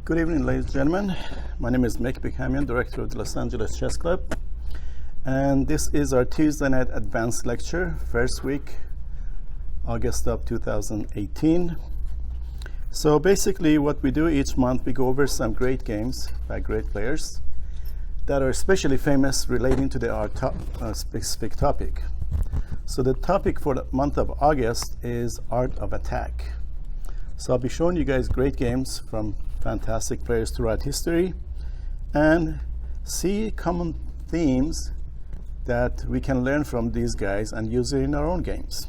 Good evening, ladies and gentlemen. My name is Mick Buchanan, director of the Los Angeles Chess Club. And this is our Tuesday night advanced lecture, first week, August of 2018. So basically what we do each month, we go over some great games by great players that are especially famous relating to our specific topic. So the topic for the month of August is Art of Attack. So I'll be showing you guys great games from fantastic players throughout history and see common themes that we can learn from these guys and use it in our own games.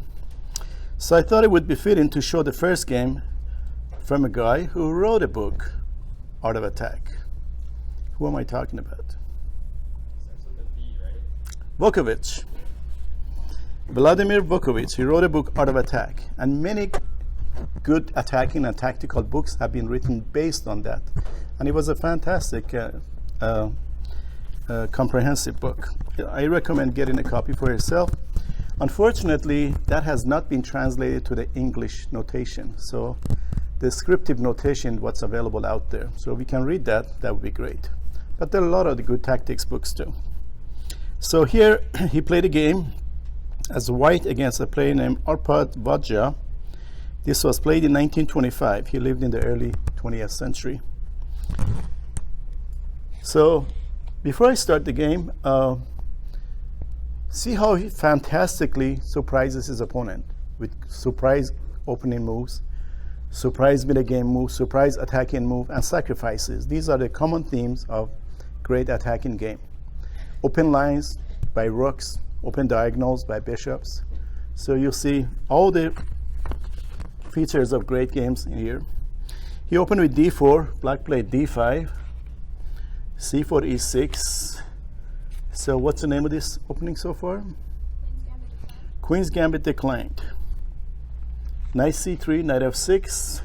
So I thought it would be fitting to show the first game from a guy who wrote a book, Art of Attack. Who am I talking about? Vukovic. Vladimir Vukovic. He wrote a book, Art of Attack, and many good attacking and tactical books have been written based on that. And it was a fantastic comprehensive book. I recommend getting a copy for yourself. Unfortunately, that has not been translated to the English notation. So the descriptive notation, what's available out there. So if we can read that, that would be great. But there are a lot of the good tactics books too. So here he played a game as white against a player named Arpad Vajja. This was played in 1925. He lived in the early 20th century. So before I start the game, see how he fantastically surprises his opponent with surprise opening moves, surprise mid-game move, surprise attacking move, and sacrifices. These are the common themes of great attacking game. Open lines by rooks, open diagonals by bishops. So you'll see all the features of great games in here. He opened with d4, black played d5, c4, e6. So what's the name of this opening so far? Queen's Gambit declined. Knight c3, knight f6.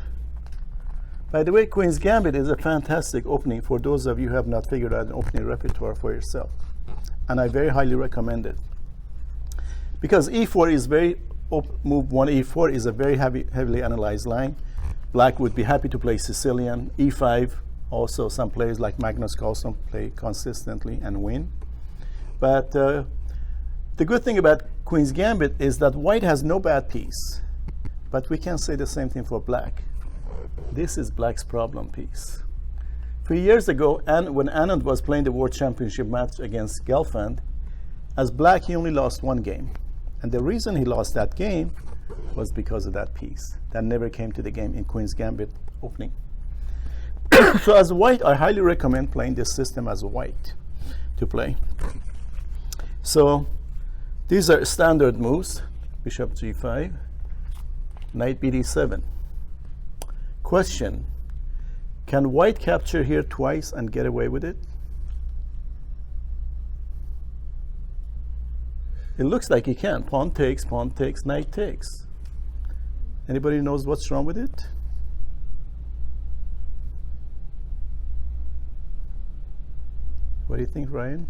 By the way, Queen's Gambit is a fantastic opening for those of you who have not figured out an opening repertoire for yourself. And I very highly recommend it. Because e4 is move 1 e4 is a very heavily analyzed line. Black would be happy to play Sicilian. e5, also some players like Magnus Carlsen play consistently and win. But the good thing about Queen's Gambit is that white has no bad piece. But we can say the same thing for black. This is black's problem piece. 3 years ago, when Anand was playing the World Championship match against Gelfand, as black he only lost one game. And the reason he lost that game was because of that piece that never came to the game in Queen's Gambit opening. So as white, I highly recommend playing this system as white to play. So these are standard moves. Bishop g5, knight bd7. Question, can white capture here twice and get away with it? It looks like he can. Pawn takes, knight takes. Anybody knows what's wrong with it? What do you think, Ryan?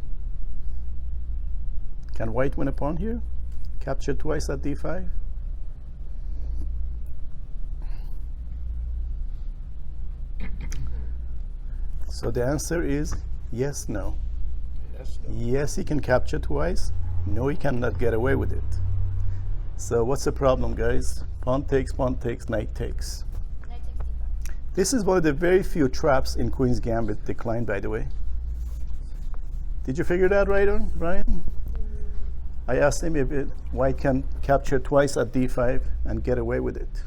Can white win a pawn here? Capture twice at d5? So the answer is yes, no. Yes, no. Yes, he can capture twice. No, he cannot get away with it. So what's the problem, guys? Pawn takes, knight takes. This is one of the very few traps in Queen's Gambit declined, by the way. Did you figure that right, Brian? I asked him if white can capture twice at d5 and get away with it.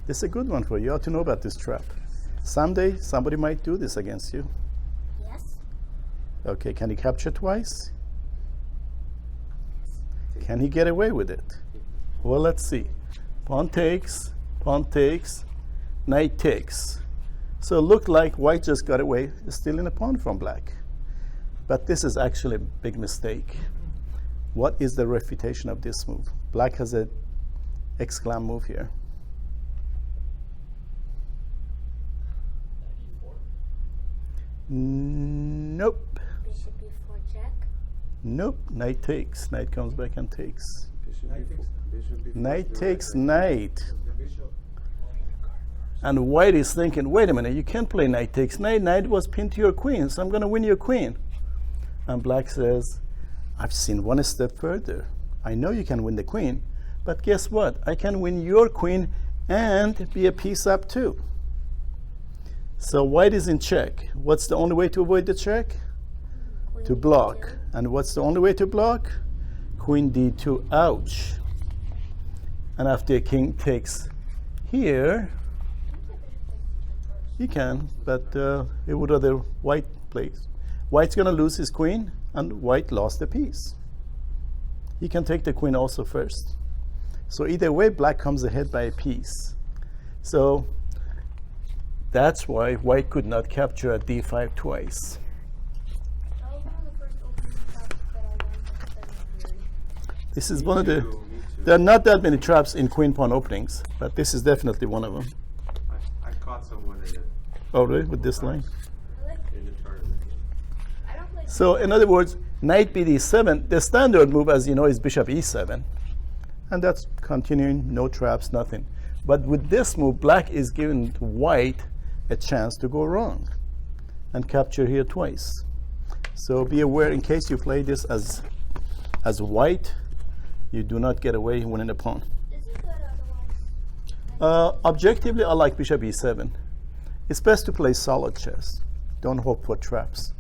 This is a good one for you. You ought to know about this trap. Someday, somebody might do this against you. Yes. Okay, can he capture twice? Can he get away with it? Well, let's see. Pawn takes, knight takes. So it looked like white just got away, stealing a pawn from black. But this is actually a big mistake. What is the refutation of this move? Black has a exclam move here. Nope. Bishop before check. Nope. Knight takes. Knight comes back and takes. Knight takes knight. And white is thinking, wait a minute, you can't play knight takes knight. Knight was pinned to your queen, so I'm going to win your queen. And black says, I've seen one step further. I know you can win the queen, but guess what? I can win your queen and be a piece up too. So white is in check. What's the only way to avoid the check? Queen To block. D2. And what's the only way to block? Queen d2, ouch. And after king takes here, you can, but it would rather white plays. White's going to lose his queen, and white lost the piece. He can take the queen also first. So either way, black comes ahead by a piece. So that's why white could not capture at d5 twice. That was one of the first opening traps that I learned at the theory. This is Me one of the. too, me too. There are not that many traps in queen pawn openings, but this is definitely one of them. I caught someone in it. Oh, really? With this line? Really? In the tournament. I don't play. So in other words, knight bd7, the standard move, as you know, is bishop e7. And that's continuing, no traps, nothing. But with this move, black is giving white a chance to go wrong and capture here twice. So be aware in case you play this as white, you do not get away winning the pawn. Is it good otherwise? Objectively, I like bishop e7. It's best to play solid chess. Don't hope for traps.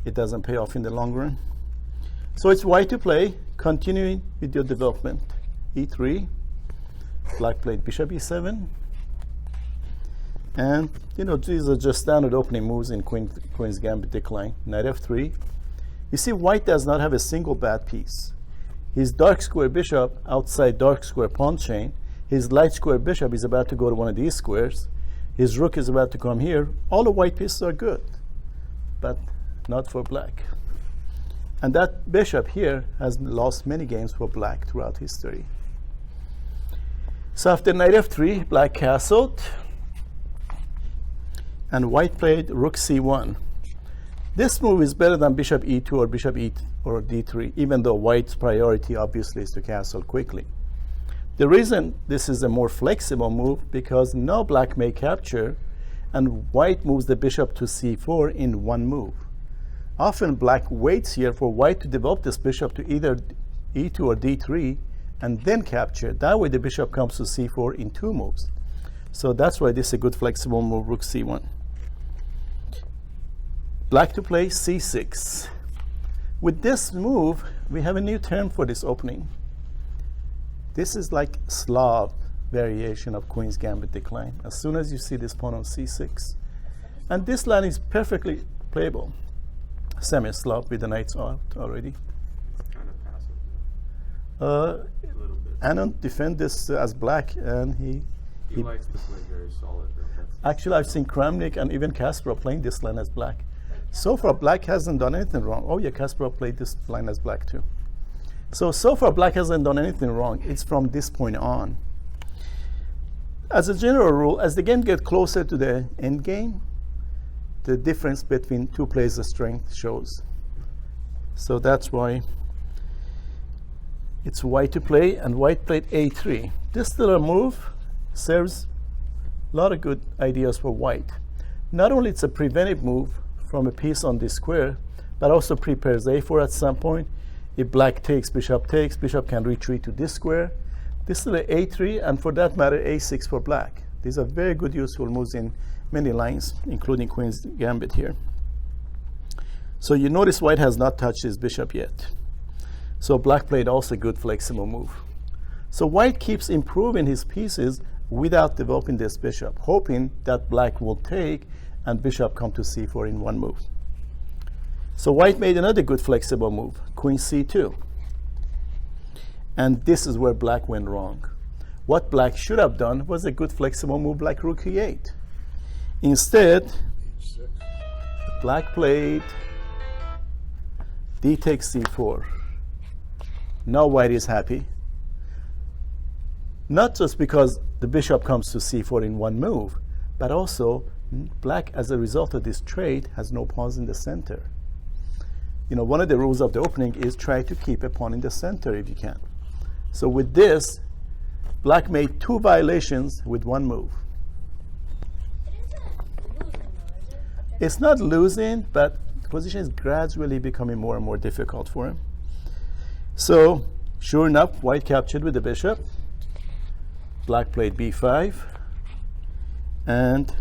It doesn't pay off in the long run. So it's white to play, continuing with your development. e3, black played bishop e7. And, you know, these are just standard opening moves in Queen's Gambit decline. Knight f3. You see, white does not have a single bad piece. His dark square bishop outside dark square pawn chain. His light square bishop is about to go to one of these squares. His rook is about to come here. All the white pieces are good, but not for black. And that bishop here has lost many games for black throughout history. So after knight f3, black castled, and white played rook c1. This move is better than bishop e2 or bishop e or d3, even though white's priority obviously is to castle quickly. The reason this is a more flexible move because now black may capture, and white moves the bishop to c4 in one move. Often black waits here for white to develop this bishop to either e2 or d3 and then capture. That way the bishop comes to c4 in two moves. So that's why this is a good flexible move, rook c1. Black to play c6. With this move, we have a new term for this opening. This is like Slav variation of Queen's Gambit decline. As soon as you see this pawn on c6. And this line is perfectly playable. Semi-Slav with the knights out already. Kind of passive. Uh, A little bit. Anand defend this as black, and he He likes to play very solid. Though. That's actually I've seen Kramnik and even Kasparov playing this line as black. So far black hasn't done anything wrong. Oh yeah, Kasparov played this line as black too. So far black hasn't done anything wrong. It's from this point on. As a general rule, as the game gets closer to the end game, the difference between two players' strength shows. So that's why it's white to play, and white played a3. This little move serves a lot of good ideas for white. Not only it's a preventive move from a piece on this square, but also prepares a4 at some point. If black takes, bishop can retreat to this square. This is a3, and for that matter, a6 for black. These are very good useful moves in many lines, including Queen's Gambit here. So you notice white has not touched his bishop yet. So black played also a good flexible move. So white keeps improving his pieces without developing this bishop, hoping that black will take and bishop come to c4 in one move. So white made another good flexible move, queen c2. And this is where black went wrong. What black should have done was a good flexible move like rook e8. Instead, black played d takes c4. Now white is happy. Not just because the bishop comes to c4 in one move, but also black, as a result of this trade, has no pawns in the center. You know, one of the rules of the opening is try to keep a pawn in the center if you can. So with this, black made two violations with one move. It's not losing, but the position is gradually becoming more and more difficult for him. So, sure enough, white captured with the bishop. Black played b5. And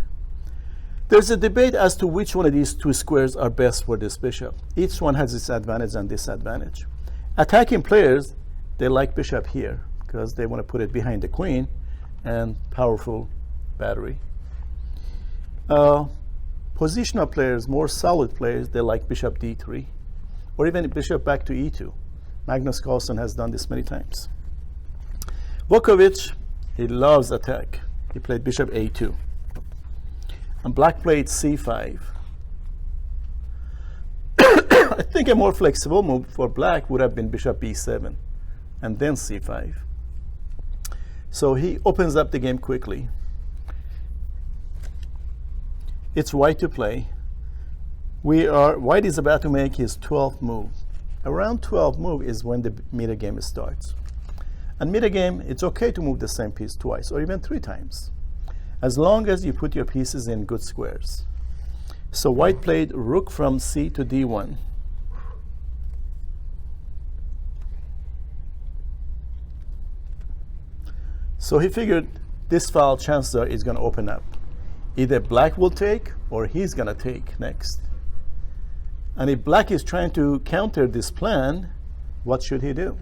there's a debate as to which one of these two squares are best for this bishop. Each one has its advantage and disadvantage. Attacking players, they like bishop here because they want to put it behind the queen and powerful battery. Positional players, more solid players, they like bishop d3 or even bishop back to e2. Magnus Carlsen has done this many times. Vukovic, he loves attack. He played bishop a2. And black played c5. I think a more flexible move for black would have been bishop b7 and then c5. So he opens up the game quickly. It's white to play. White is about to make his 12th move. Around 12th move is when the meta game starts. And meta game, it's okay to move the same piece twice or even 3 times, as long as you put your pieces in good squares. So white played rook from c to d1. So he figured this file, chances are, is going to open up. Either black will take or he's going to take next. And if black is trying to counter this plan, what should he do?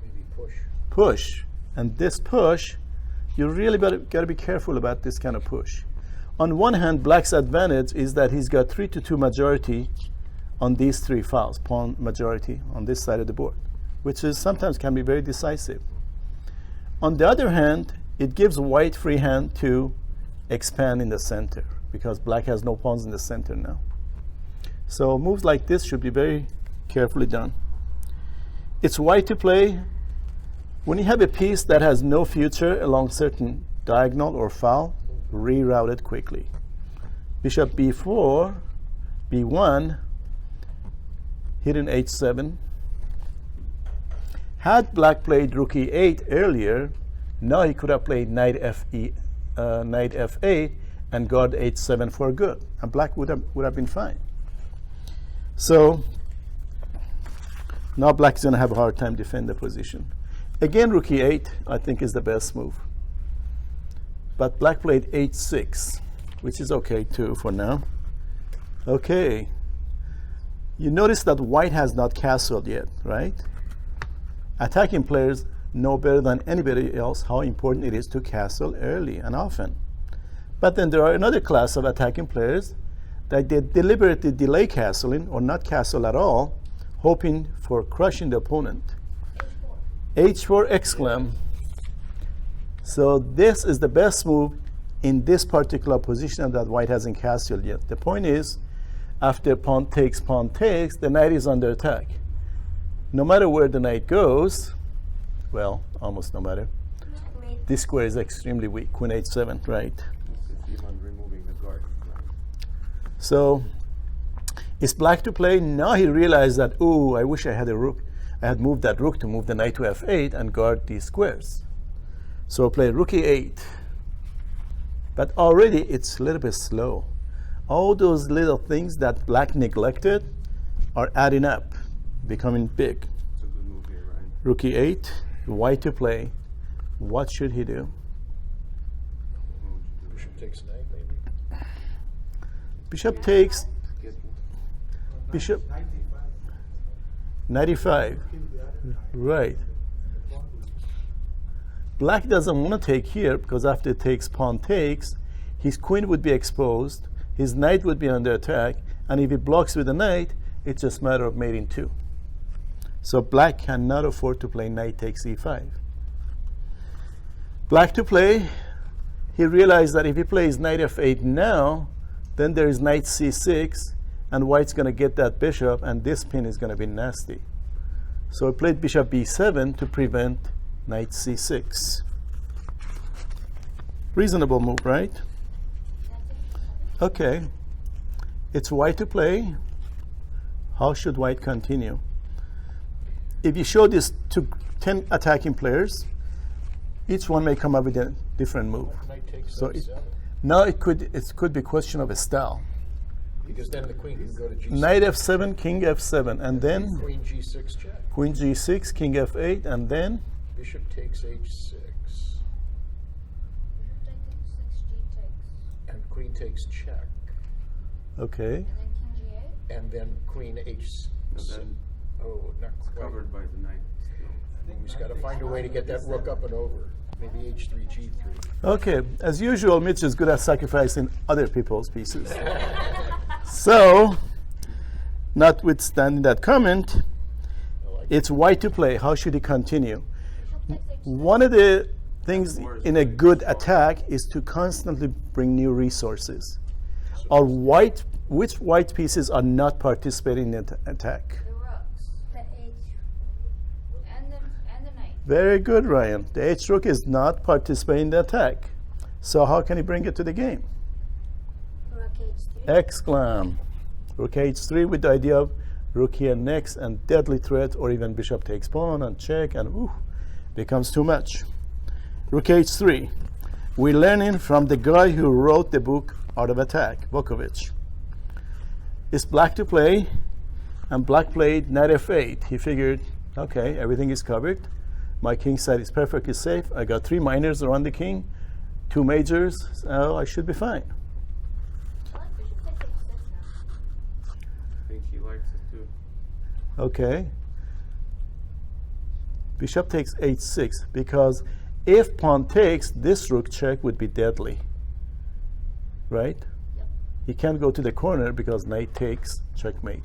Maybe push. Push. And this push, you really got to be careful about this kind of push. On one hand, black's advantage is that he's got 3-2 majority on these 3 files, pawn majority on this side of the board, which is sometimes can be very decisive. On the other hand, it gives white free hand to expand in the center because black has no pawns in the center now. So moves like this should be very carefully done. It's white to play. When you have a piece that has no future along certain diagonal or file, reroute it quickly. Bishop b4, b1, hidden h7. Had black played rook e8 earlier, now he could have played knight f8 and guard h7 for good, and black would have been fine. So now black is going to have a hard time defend the position. Again, rook e8 I think is the best move. But black played h6, which is okay too for now. Okay. You notice that white has not castled yet, right? Attacking players know better than anybody else how important it is to castle early and often. But then there are another class of attacking players that they deliberately delay castling or not castle at all, hoping for crushing the opponent. H4 exclam. So this is the best move in this particular position that white hasn't castled yet. The point is, after pawn takes, the knight is under attack. No matter where the knight goes, well, almost no matter, this square is extremely weak, queen h7, right? It's even removing the guard. So it's black to play. Now he realized that, oh, I wish I had a rook. I had moved that rook to move the knight to f8 and guard these squares. So play rook e8. But already it's a little bit slow. All those little things that black neglected are adding up, becoming big. It's a good move here, right? Rook e8, white to play. What should he do? Bishop takes knight, maybe. Bishop takes, Get bishop 95. Right. Black doesn't want to take here because after it takes, pawn takes, his queen would be exposed, his knight would be under attack, and if he blocks with a knight, it's just a matter of mating 2. So black cannot afford to play knight takes e5. Black to play, he realized that if he plays knight f8 now, then there is knight c6, and white's going to get that bishop, and this pin is going to be nasty. So he played bishop b7 to prevent knight c6. Reasonable move, right? Okay. It's white to play. How should white continue? If you show this to 10 attacking players, each one may come up with a different move. Knight takes So f7. Now it could be question of a style. Because then the queen can go to G6. Knight f7, king f7, and then Queen G6 check. queen g6, king f8, and then Bishop takes H6. Bishop takes H6, G takes. And queen takes check. okay. And then king G8. And then queen H6. No, then Oh, not it's quite. covered by the knight still. We've just got to find a way to get that rook up and over. Maybe H3, G3. Okay, as usual, Mitch is good at sacrificing other people's pieces. So, notwithstanding that comment, it's white to play. How should he continue? Bishop takes H6. One of the things in a good attack is to constantly bring new resources. Which white pieces are not participating in the attack? The rooks. The H. And the knight. Very good, Ryan. The H rook is not participating in the attack. So how can he bring it to the game? Rook H3. Exclam. Rook H3 with the idea of rook here next and deadly threat, or even bishop takes pawn and check, and ooh, becomes too much. Rook H3. We're learning from the guy who wrote the book Art of Attack, Vukovic. It's black to play, and black played knight f8. He figured, okay, everything is covered. My king side is perfectly safe. I got 3 minors around the king, 2 majors, so I should be fine. I like bishop takes H6 now. I think he likes it too. Okay. Bishop takes h6, because if pawn takes, this rook check would be deadly. Right? Yep. He can't go to the corner because knight takes, checkmate.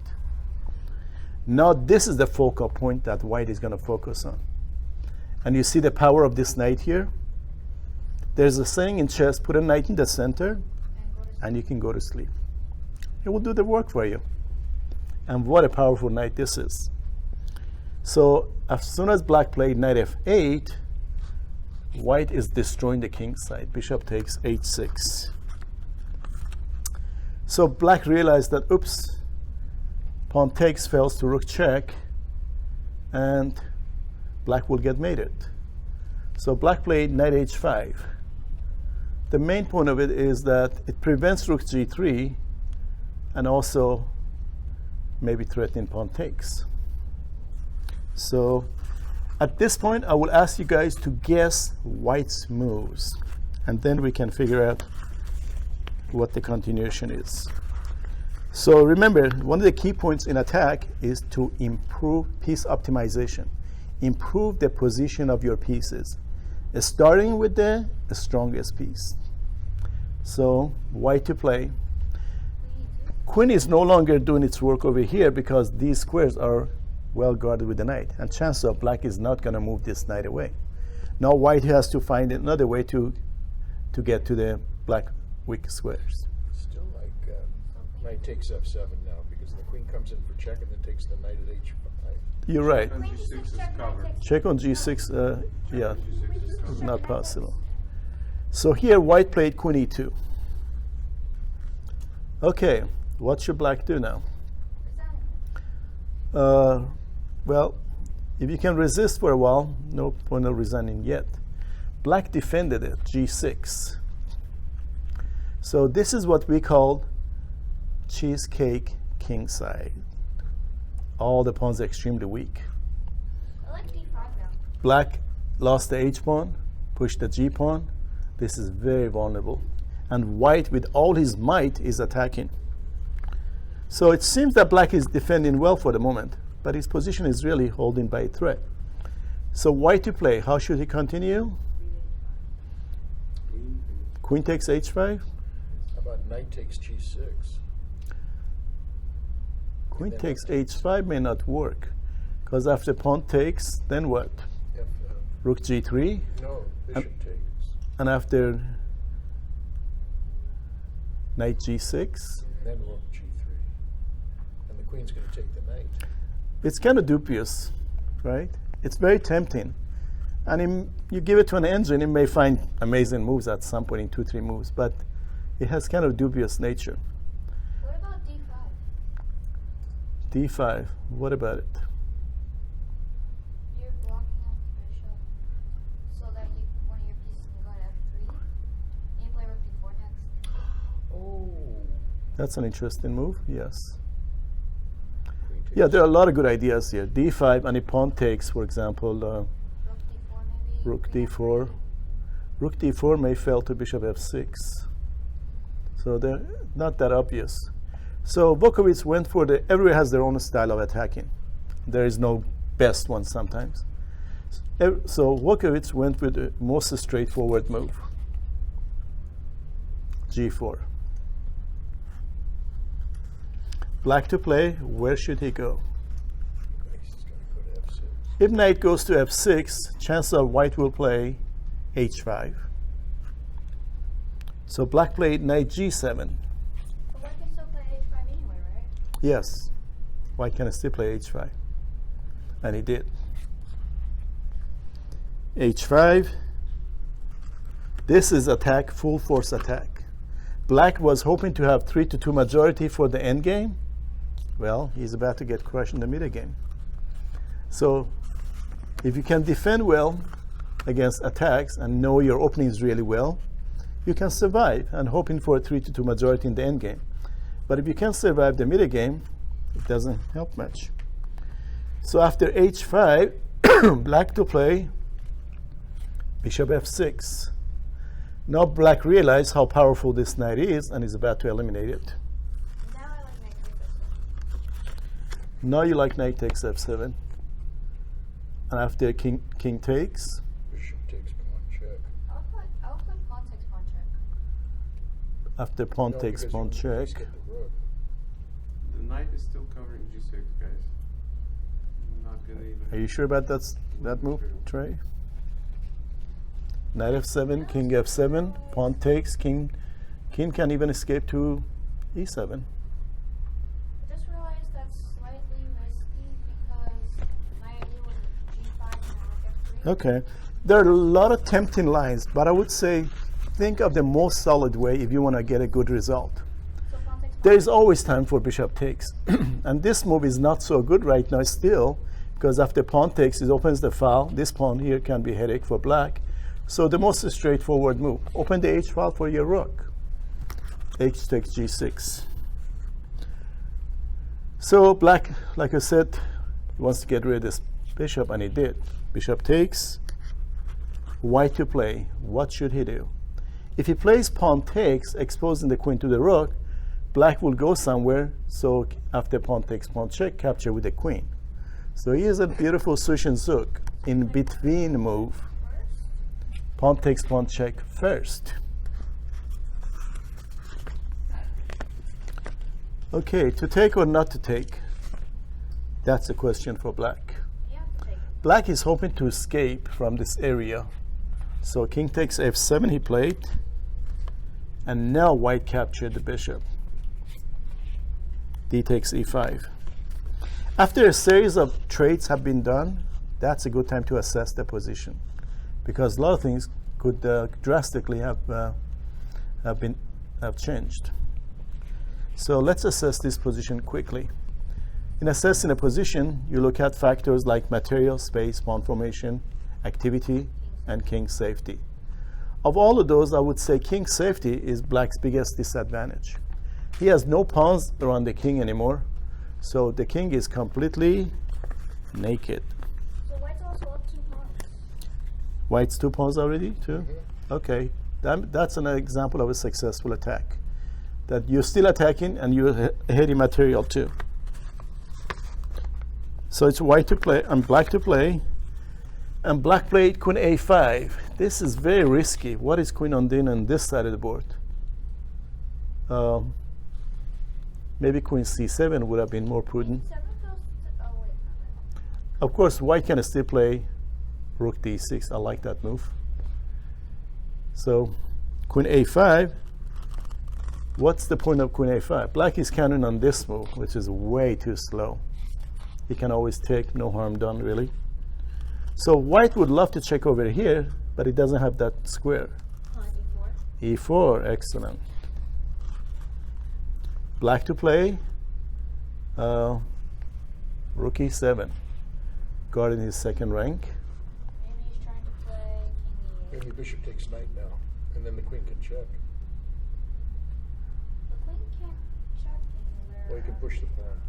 Now this is the focal point that white is going to focus on. And you see the power of this knight here? There's a saying in chess, put a knight in the center And go to and you can go to sleep. It will do the work for you. And what a powerful knight this is. So as soon as black played knight f8, white is destroying the king side. Bishop takes h6. So black realized that, oops, pawn takes fails to rook check, and black will get mated. So black played knight h5. The main point of it is that it prevents rook g3 and also maybe threatening pawn takes. So at this point, I will ask you guys to guess white's moves, and then we can figure out what the continuation is. So remember, one of the key points in attack is to improve piece optimization. Improve the position of your pieces, starting with the strongest piece. So white to play. Queen is no longer doing its work over here because these squares are well guarded with the knight, and chances are black is not going to move this knight away. Now white has to find another way to get to the black weak squares. Still like knight takes f7 now because the queen comes in for check and then takes the knight at h5. You're right. And Queen G6 is check, knight covered. takes- Check on g6, yeah, G6 is covered. not possible. So here white played queen e2. Okay, what should black do now? Well, if you can resist for a while, no point of resigning yet. Black defended it, g6. So this is what we call cheesecake king side. All the pawns are extremely weak. I like D5 now. Black lost the h pawn, pushed the g pawn. This is very vulnerable. And white, with all his might, is attacking. So it seems that black is defending well for the moment, but his position is really holding by a threat. So white to play. How should he continue? Queen takes h5. How about knight takes g6? Queen then takes f- h5 may not work, because after pawn takes, then what? F, Rook g3, no, bishop takes. and after knight g6. Then rook g3. And the queen's going to take the knight. It's kind of dubious, right? It's very tempting. And you give it to an engine, it may find amazing moves at some point in 2-3 moves, but it has kind of dubious nature. What about D5? d5, what about it? You're blocking off the bishop so that one of your pieces can go to F3. And you play rook D4 next. That's an interesting move, yes. Queen takes Yeah, there are a lot of good ideas here. D5 and a pawn takes, for example, Rook D4 maybe. rook d4. Rook d4 may fail to bishop f6. So they're not that obvious. So Bokovic went for everyone has their own style of attacking. There is no best one sometimes. So Bokovic went with the most straightforward move. G4. Black to play, where should he go? He's going to go to F6. If knight goes to f6, chances are white will play h5. So black played knight g7. But white can still play H5 anyway, right? Yes, white can still play h5. And he did. h5. This is attack, full force attack. Black was hoping to have 3-2 majority for the endgame. Well, he's about to get crushed in the middle game. So if you can defend well against attacks and know your openings really well, you can survive and hoping for a 3-2 majority in the endgame. But if you can't survive the middle game, it doesn't help much. So after h5, black to play bishop f6. Now black realized how powerful this knight is and is about to eliminate it. Now I like knight takes F7. Now you like knight takes f7. And after king takes, Bishop takes pawn check. I'll put pawn takes pawn check. after pawn No, takes because pawn you check. just get the rook. The knight is still covering g6, guys. I'm not gonna even. Are you sure about that move, Trey? Knight f7, king f7, pawn takes, king can even escape to e7. I just realized that's slightly risky because my idea was G5 and now F3. Okay. There are a lot of tempting lines, but I would say think of the most solid way if you want to get a good result. So pawn takes There is always time for bishop takes. And this move is not so good right now still, because after pawn takes, it opens the file. This pawn here can be a headache for black. So the most straightforward move, open the h file for your rook. H takes g6. So black, like I said, wants to get rid of this bishop, and he did. Bishop takes, white to play. What should he do? If he plays pawn takes, exposing the queen to the rook, black will go somewhere. So after pawn takes, pawn check, capture with the queen. So here's a beautiful Sushin Zook in between move. Pawn takes pawn check first. Okay, to take or not to take? That's a question for black. You have to take it. Black is hoping to escape from this area. So king takes f7 he played. And now white captured the bishop. D takes e5. After a series of trades have been done, that's a good time to assess the position, because a lot of things could drastically have changed. So let's assess this position quickly. In assessing a position, you look at factors like material, space, pawn formation, activity, and king safety. Of all of those, I would say king safety is black's biggest disadvantage. He has no pawns around the king anymore, so the king is completely naked. So white's also up 2 pawns. White's 2 pawns already, too? Okay, that's an example of a successful attack. That you're still attacking and you're heavy material too. So it's white to play and black to play. And black played queen a5. This is very risky. What is queen undine on this side of the board? Maybe queen c7 would have been more prudent. 7 goes to, oh wait, no. Of course, white can still play rook d6. I like that move. So queen a5. What's the point of queen a5? Black is counting on this move, which is way too slow. He can always take, no harm done, really. So white would love to check over here, but it doesn't have that square. E4. E4, excellent. Black to play, rook e7, guarding his second rank. Maybe he's trying to play king e8. Maybe bishop takes knight now, and then the queen can check. The queen can't. Or you can push the pawn.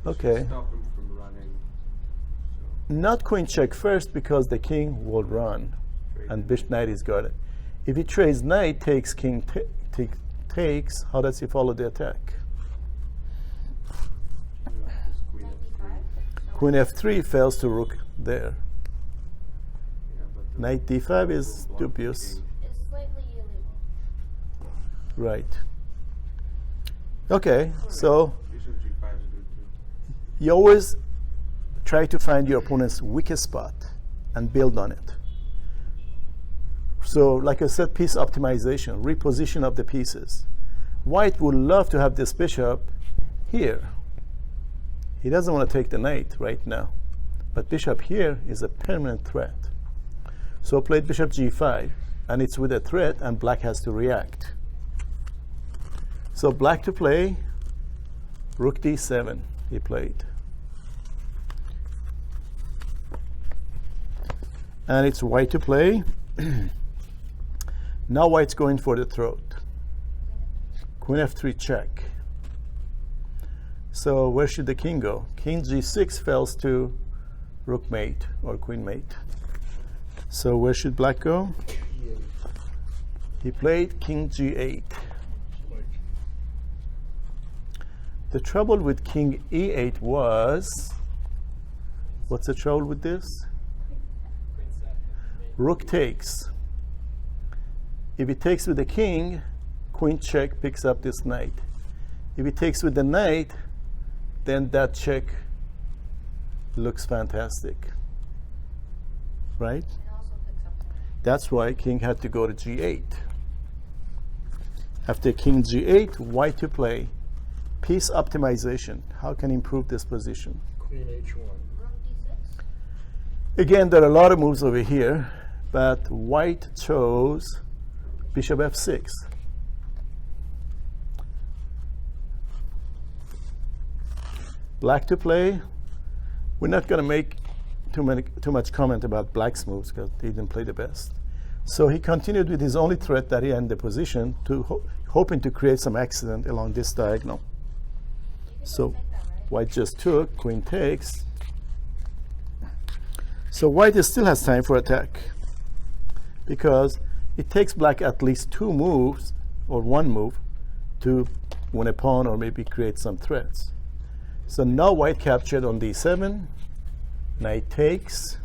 Okay. Stop him from running. So Not queen check first because the king will run, and bishop knight is guarded. If he trades knight takes king takes, how does he follow the attack? this queen F3. Queen f3 fails to rook there. Yeah, but the Knight d5 is will block the dubious. king. It's slightly illegal. Right. Okay, so Bishop G5 is good too. you always try to find your opponent's weakest spot and build on it. So, like I said, piece optimization, reposition of the pieces. White would love to have this bishop here. He doesn't want to take the knight right now. But bishop here is a permanent threat. So played bishop g5, and it's with a threat, and black has to react. So black to play, rook d7, he played. And it's white to play. Now white's going for the throat. Queen f3 check. So where should the king go? King g6 fails to rook mate or queen mate. So where should black go? E8. He played king g8. The trouble with king e8 was, what's the trouble with this? Rook takes. If he takes with the king, queen check picks up this knight. If he takes with the knight, then that check looks fantastic. Right? It also picks up the knight. That's why king had to go to g8. After king g8, white to play. Piece optimization. How can he improve this position? Queen h1. Rook d6. Again, there are a lot of moves over here, but white chose bishop f6. Black to play. We're not going to make too much comment about black's moves because he didn't play the best. So he continued with his only threat that he had in the position, to hoping to create some accident along this diagonal. You can So just take that, right? white just took, queen takes. So white still has time for attack because it takes black at least 2 moves or 1 move to win a pawn or maybe create some threats. So now white captured on d7, knight takes.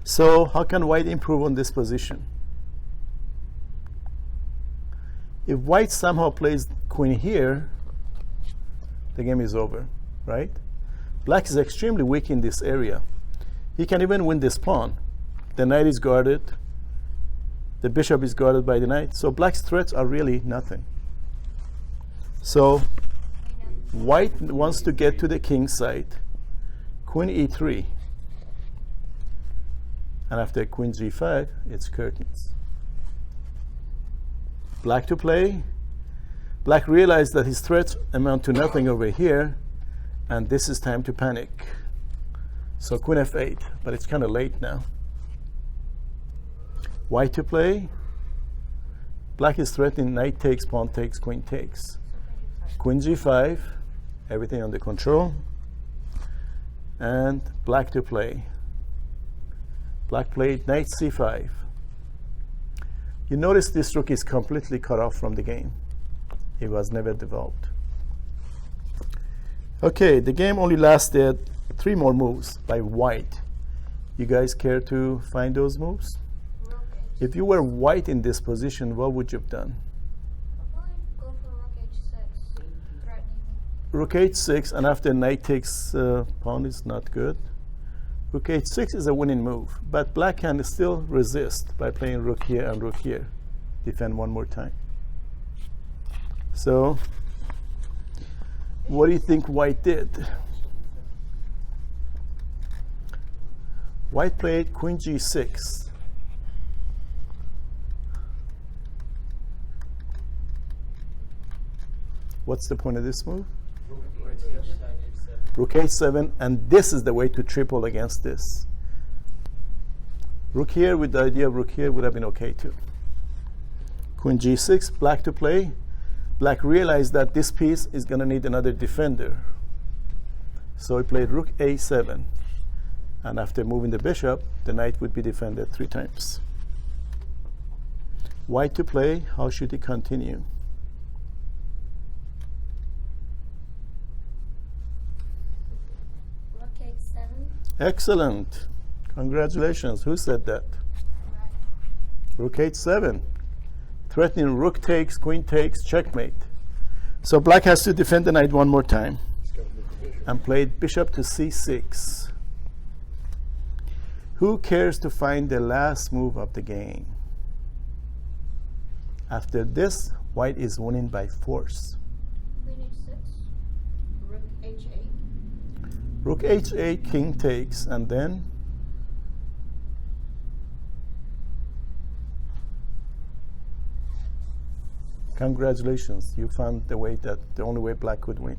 So how can white improve on this position? If white somehow plays queen here, the game is over, right? Black is extremely weak in this area. He can even win this pawn. The knight is guarded. The bishop is guarded by the knight. So black's threats are really nothing. So white wants to get to the king's side. Queen e3. And after queen g5, it's curtains. Black to play. Black realized that his threats amount to nothing over here, and this is time to panic. So queen f8, but it's kind of late now. White to play. Black is threatening knight takes, pawn takes, queen takes. Queen g5, everything under control. And black to play. Black played knight c5. You notice this rook is completely cut off from the game. It was never developed. Okay, the game only lasted 3 more moves by white. You guys care to find those moves? Rook h6. If you were white in this position, what would you have done? I'll probably go for rook h6, threatening. Rook h6, and after knight takes pawn is not good. Rook h6 is a winning move, but black can still resist by playing rook here and rook here. Defend one more time. So, what do you think white did? White played queen g6. What's the point of this move? Rook h7, and this is the way to triple against this. Rook here with the idea of rook here would have been okay too. Queen g6, black to play. Black realized that this piece is going to need another defender. So he played rook a7. And after moving the bishop, the knight would be defended 3 times. White to play, how should he continue? Rook h7. Excellent. Congratulations. Who said that? Rook h7. Threatening rook takes, queen takes, checkmate. So black has to defend the knight one more time. He's got to move the bishop. And played bishop to c6. Who cares to find the last move of the game? After this, white is winning by force. Queen h6. Rook h8. Rook h8, king takes, and then congratulations, you found the way that the only way black could win.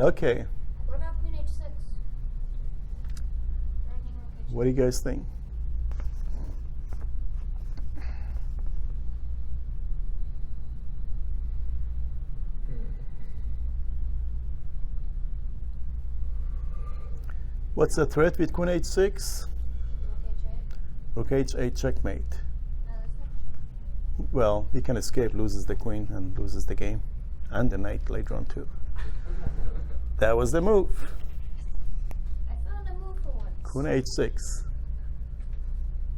Okay, What about queen h6? Threatening rook h6. what do you guys think? What's the threat with queen h6? Rook h8. Rook h8 checkmate. No, that's not checkmate. Well, he can escape, loses the queen, and loses the game. And the knight later on too. That was the move. I found a move for once. Queen h6.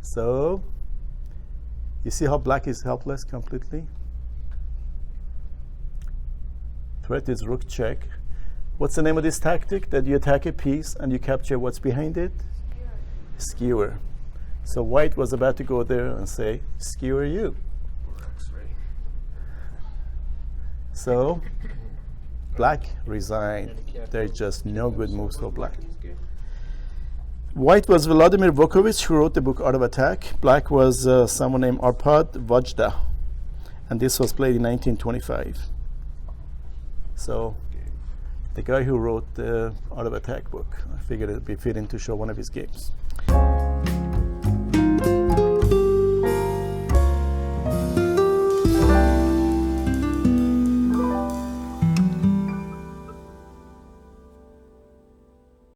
So, you see how black is helpless completely? Threat is rook check. What's the name of this tactic? That you attack a piece and you capture what's behind it? Skewer. So white was about to go there and say, skewer you. So black resigned. There's just no good moves for black. White was Vladimir Vukovich, who wrote the book Art of Attack. Black was someone named Arpad Vajda. And this was played in 1925. So the guy who wrote the Art of Attack book, I figured it would be fitting to show one of his games.